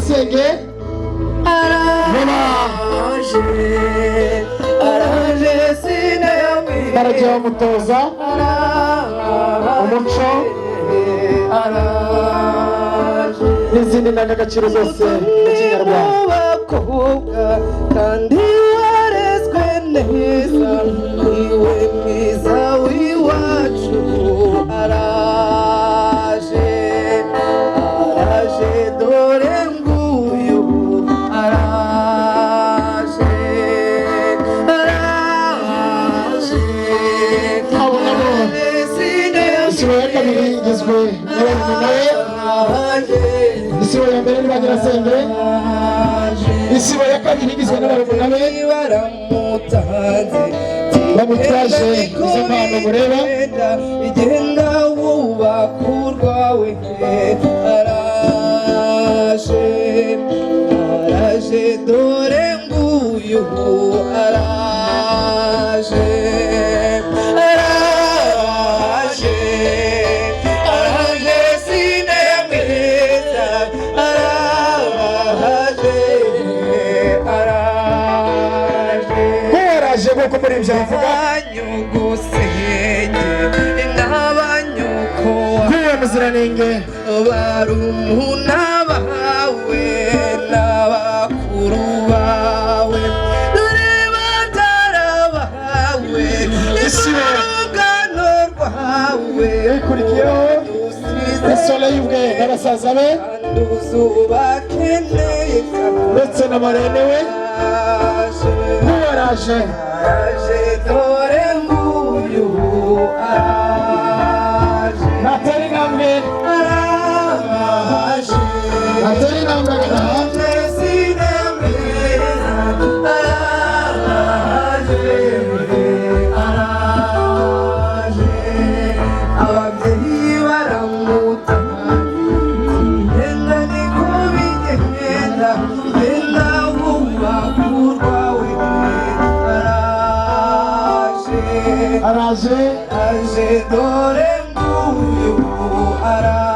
Senge Araje umutoza umuco n'izindi ndangagaciro zose mu Kinyarwanda kandi warezwe neza niwe mwiza w'iwacu araje dore isibo ya mbere nibagira senge isibo ya kabiri igizwe n'abarumuna be bamutwaje izo mpano mureba igenda wubaka urwawe araje dore nguyu araje nk'uko muri ibyo bivuga nk'uwo muziranenge barumuna bawe n'abakuru bawe dore batara bawe urungano rwawe ukurikiyeho isole y'ubwe n'abasaza be ndetse na marene we araje dore nguyu araje natari namwe araje natari namwe araje sinamwe araje ababyeyi baramutaka yenda niko bigenda yenda wubaka urwawe araje dore nguyu araje